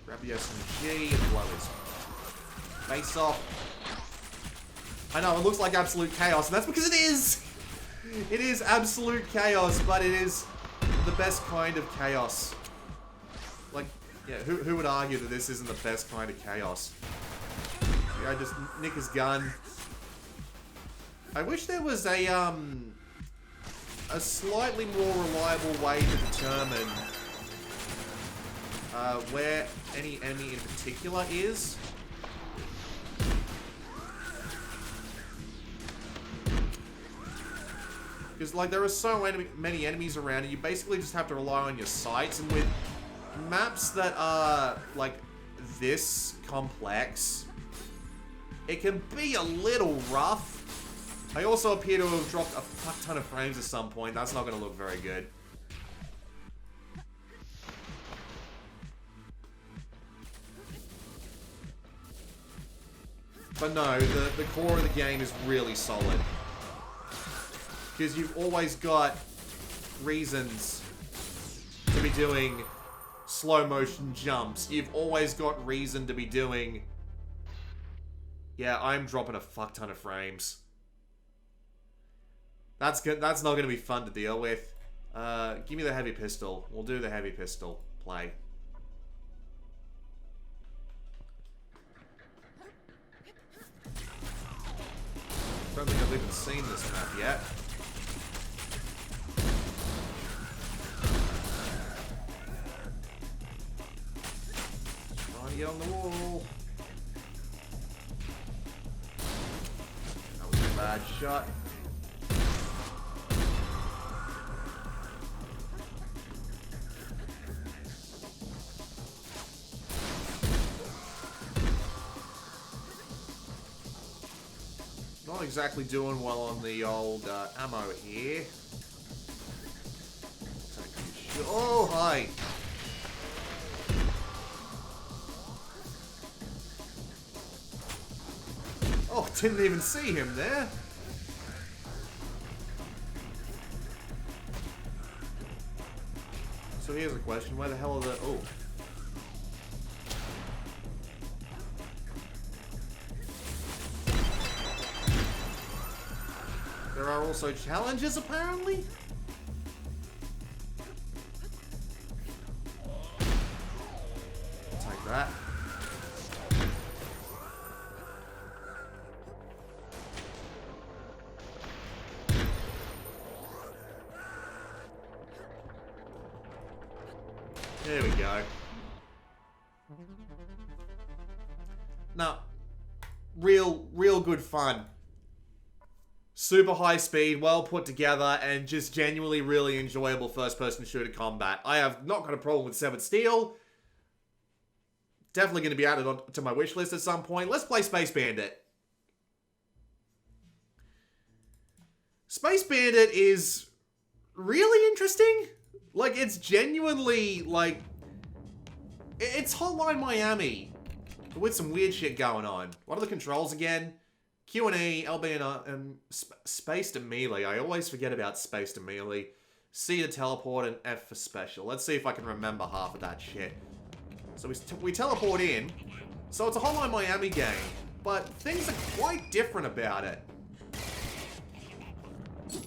Grab the SMG and blow his face off. I know, it looks like absolute chaos, and that's because it is! It is absolute chaos, but it is the best kind of chaos. Like, yeah, who would argue that this isn't the best kind of chaos? Yeah, I just nick his gun. I wish there was a slightly more reliable way to determine where any enemy in particular is. Because, like, there are so many enemies around, and you basically just have to rely on your sights. And with maps that are, like, this complex, it can be a little rough. I also appear to have dropped a fuck ton of frames at some point. That's not going to look very good. But no, the core of the game is really solid. Because you've always got reasons to be doing slow motion jumps. You've always got reason to be doing... Yeah, I'm dropping a fuck ton of frames. That's good. That's not going to be fun to deal with. Give me the heavy pistol. We'll do the heavy pistol play. Don't think I've even seen this map yet. Trying to get on the wall. That was a bad shot. exactly doing well on the old ammo here. Oh, hi. Oh, didn't even see him there. So here's a question. Where the hell are the... Oh. There are also challenges, apparently? Take that. There we go. Now, real good fun. Super high speed, well put together, and just genuinely really enjoyable first-person shooter combat. I have not got a problem with Severed Steel. Definitely going to be added to my wish list at some point. Let's play Space Bandit. Space Bandit is really interesting. Like, it's genuinely, like... It's Hotline Miami with some weird shit going on. What are the controls again? Q and E, LB and space to melee. I always forget about space to melee. C to teleport and F for special. Let's see if I can remember half of that shit. So we teleport in. So it's a Hotline Miami game, but things are quite different about it.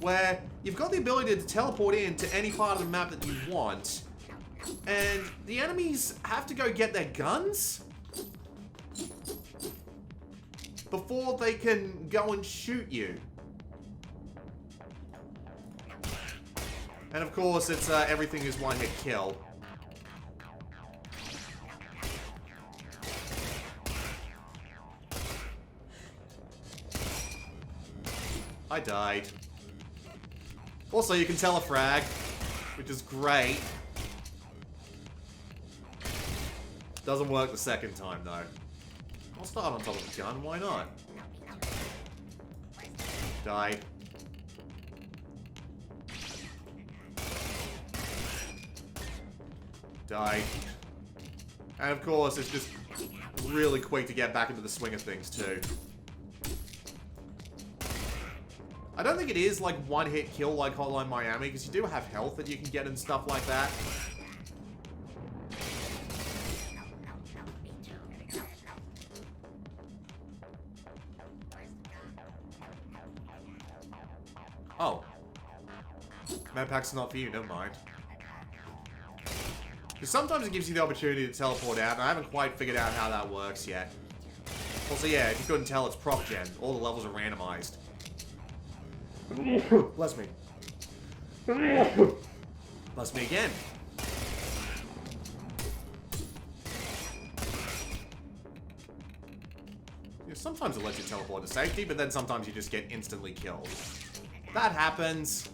Where you've got the ability to teleport in to any part of the map that you want, and the enemies have to go get their guns before they can go and shoot you. And of course, it's everything is one-hit kill. I died. Also, you can telefrag, which is great. Doesn't work the second time, though. I'll start on top of the gun, why not? Die. Die. And of course, it's just really quick to get back into the swing of things, too. I don't think it is like one-hit kill like Hotline Miami, because you do have health that you can get and stuff like that. Oh. Med pack's not for you, never mind. Because sometimes it gives you the opportunity to teleport out, and I haven't quite figured out how that works yet. Also, yeah, if you couldn't tell, it's proc gen. All the levels are randomized. Bless me. Bless me again. Yeah, sometimes it lets you teleport to safety, but then sometimes you just get instantly killed. That happens.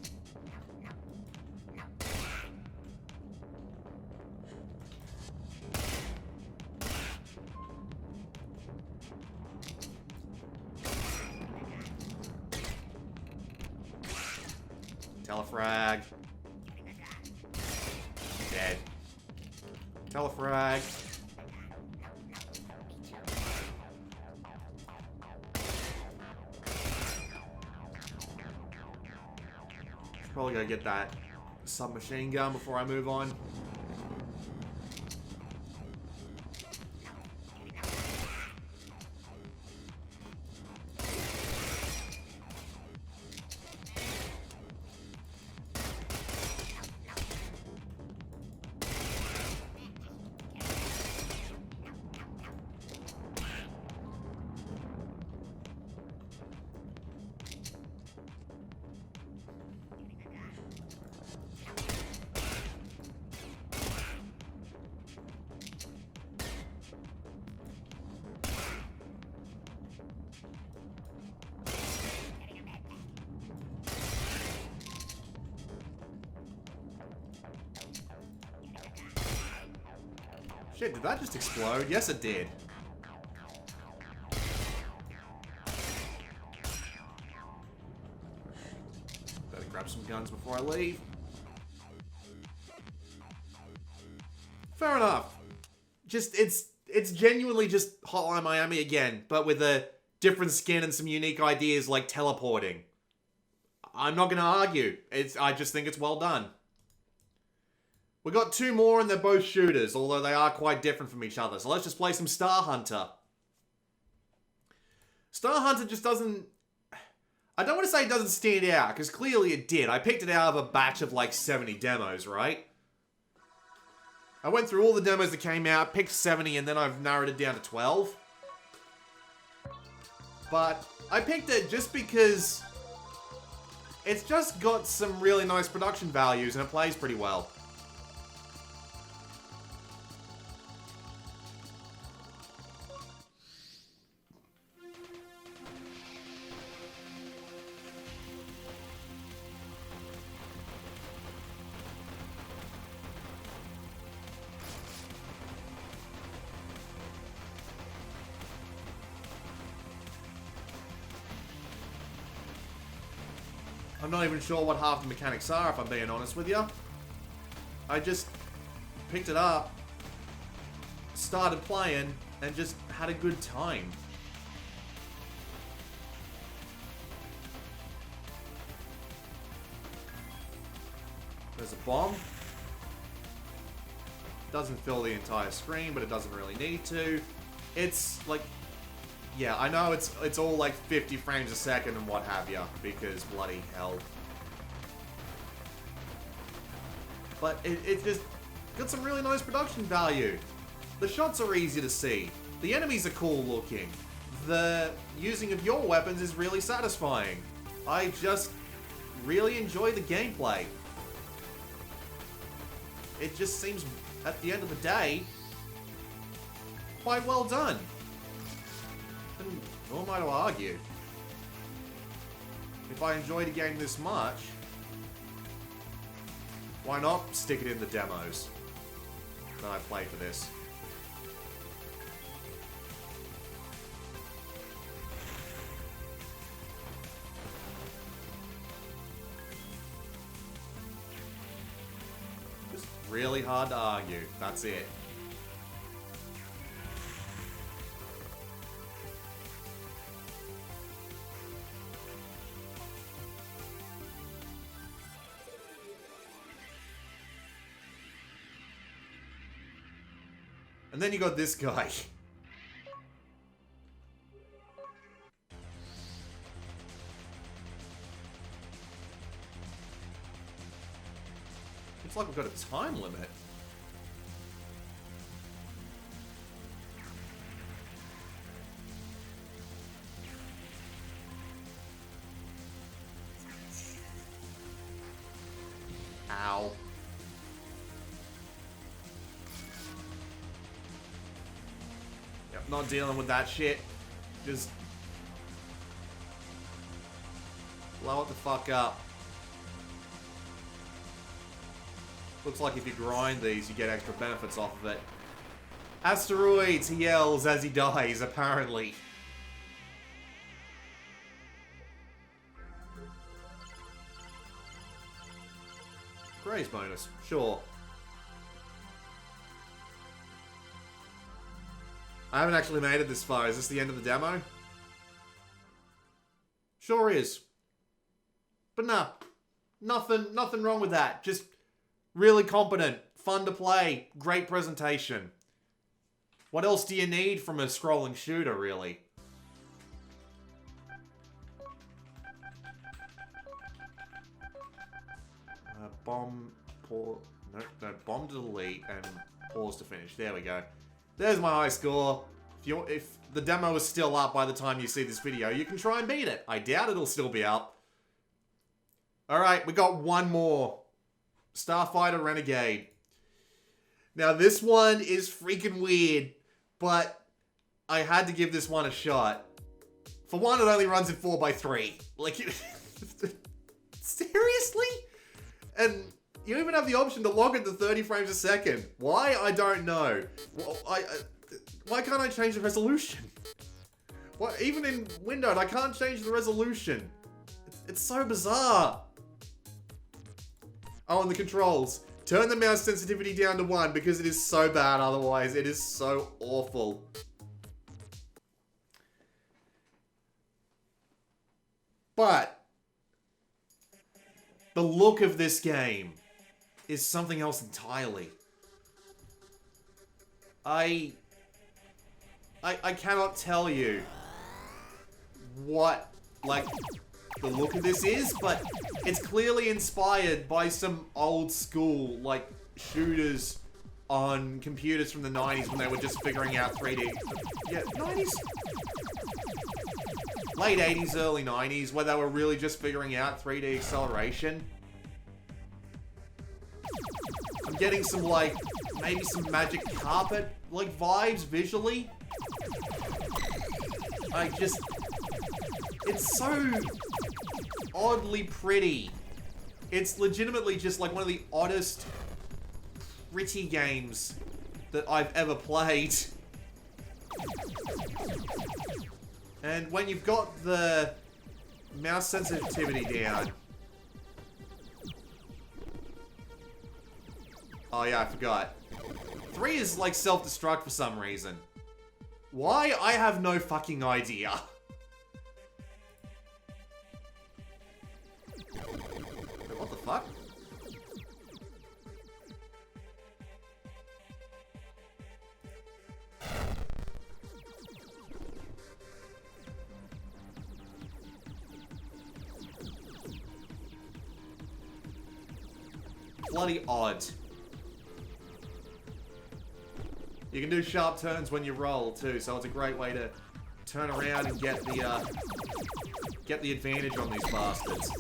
Telefrag. Dead. Telefrag. Probably gotta get that submachine gun before I move on. Shit, did that just explode? Yes, it did. before I leave. Fair enough. Just, it's genuinely just Hotline Miami again, but with a different skin and some unique ideas like teleporting. I'm not going to argue. I just think it's well done. We got 2 more and they're both shooters, although they are quite different from each other. So let's just play some Star Hunter. Star Hunter just doesn't... I don't want to say it doesn't stand out, because clearly it did. I picked it out of a batch of like 70 demos, right? I went through all the demos that came out, picked 70, and then I've narrowed it down to 12. But I picked it just because it's just got some really nice production values and it plays pretty well. I'm not even sure what half the mechanics are, if I'm being honest with you. I just picked it up, started playing, and just had a good time. There's a bomb. Doesn't fill the entire screen, but it doesn't really need to. It's like... Yeah, I know it's all like 50 frames a second and what have you, because bloody hell. But it just got some really nice production value. The shots are easy to see. The enemies are cool looking. The using of your weapons is really satisfying. I just really enjoy the gameplay. It just seems, at the end of the day, quite well done. And who am I to argue? If I enjoyed a game this much, why not stick it in the demos that I play for this? Just really hard to argue. That's it. And then you got this guy. Looks like we've got a time limit. Ow. Not dealing with that shit. Just blow it the fuck up. Looks like if you grind these, you get extra benefits off of it. Asteroids, he yells as he dies, apparently. Graze bonus, sure. I haven't actually made it this far. Is this the end of the demo? Sure is. But nah. Nothing wrong with that. Just really competent. Fun to play. Great presentation. What else do you need from a scrolling shooter, really? Bomb, pause... No, bomb to delete and pause to finish. There we go. There's my high score. If the demo is still up by the time you see this video, you can try and beat it. I doubt it'll still be up. Alright, we got one more. Starfighter Renegade. Now this one is freaking weird, but I had to give this one a shot. For one, it only runs in 4x3. Like, seriously? And you even have the option to log it to 30 frames a second. Why? I don't know. Well, why can't I change the resolution? What? Even in Windowed, I can't change the resolution. It's so bizarre. Oh, and the controls. Turn the mouse sensitivity down to 1 because it is so bad otherwise. It is so awful. But the look of this game is something else entirely. I cannot tell you what, like, the look of this is, but it's clearly inspired by some old school, like, shooters on computers from the 90s when they were just figuring out 3D. Yeah, 90s? Late 80s, early 90s, where they were really just figuring out 3D acceleration. I'm getting some, like, maybe some Magic Carpet, like, vibes visually. It's so oddly pretty. It's legitimately just, like, one of the oddest pretty games that I've ever played. And when you've got the mouse sensitivity down... Oh yeah, I forgot. 3 is like self-destruct for some reason. Why? I have no fucking idea. Wait, what the fuck? Bloody odd. You can do sharp turns when you roll too, so it's a great way to turn around and get the advantage on these bastards.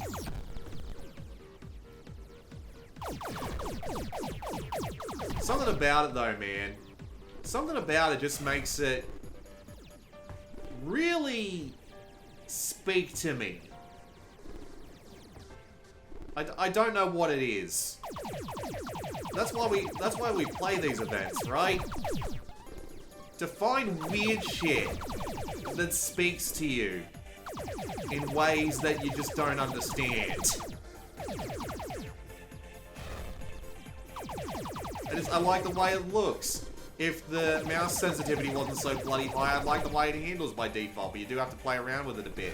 Something about it though, man. Something about it just makes it really speak to me. I don't know what it is. That's why we play these events, right? To find weird shit that speaks to you in ways that you just don't understand. I like the way it looks. If the mouse sensitivity wasn't so bloody high, I'd like the way it handles by default, but you do have to play around with it a bit.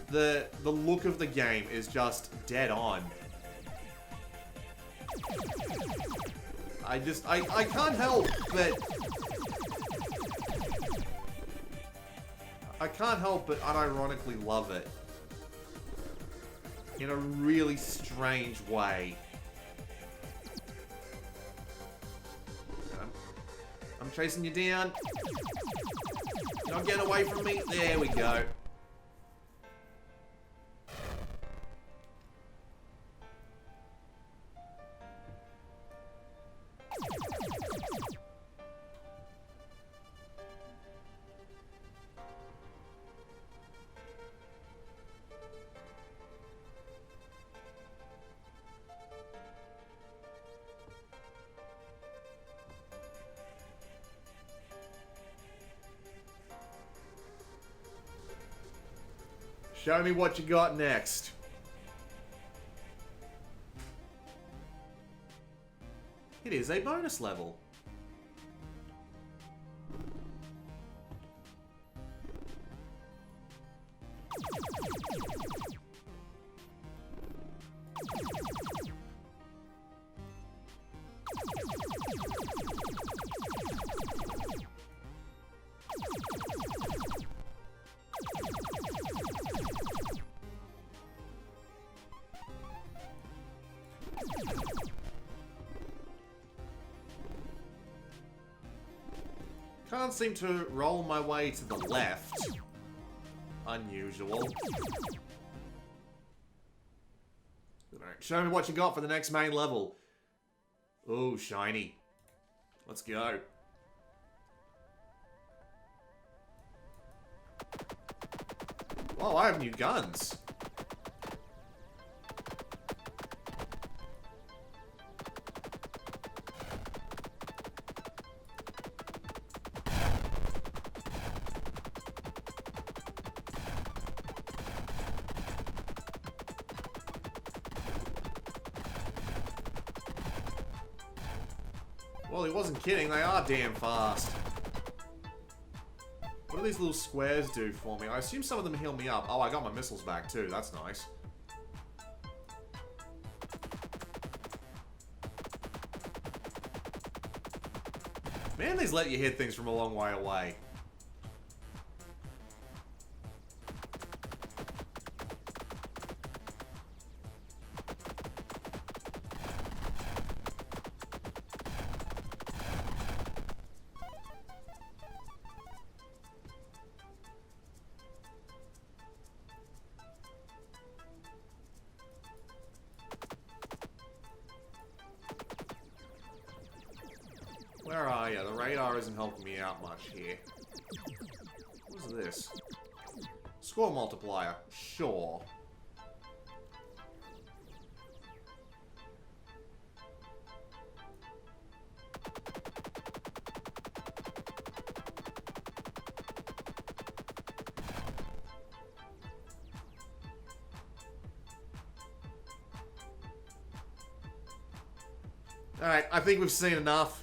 The look of the game is just dead on. I can't help but... I can't help but unironically love it. In a really strange way. I'm chasing you down. Don't get away from me. There we go. Show me what you got next. It is a bonus level. Can't seem to roll my way to the left. Unusual. Alright, show me what you got for the next main level. Ooh, shiny. Let's go. Oh, I have new guns. Well, he wasn't kidding. They are damn fast. What do these little squares do for me? I assume some of them heal me up. Oh, I got my missiles back too. That's nice. Man, these let you hit things from a long way away. Where are you? The radar isn't helping me out much here. What's this? Score multiplier. Sure. Alright, I think we've seen enough.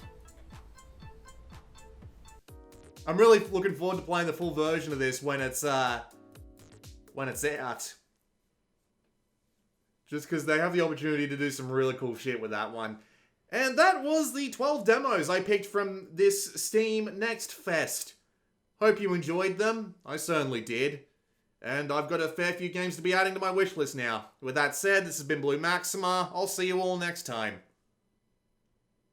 I'm really looking forward to playing the full version of this when it's out. Just because they have the opportunity to do some really cool shit with that one. And that was the 12 demos I picked from this Steam Next Fest. Hope you enjoyed them. I certainly did. And I've got a fair few games to be adding to my wishlist now. With that said, this has been Blue Maxima. I'll see you all next time.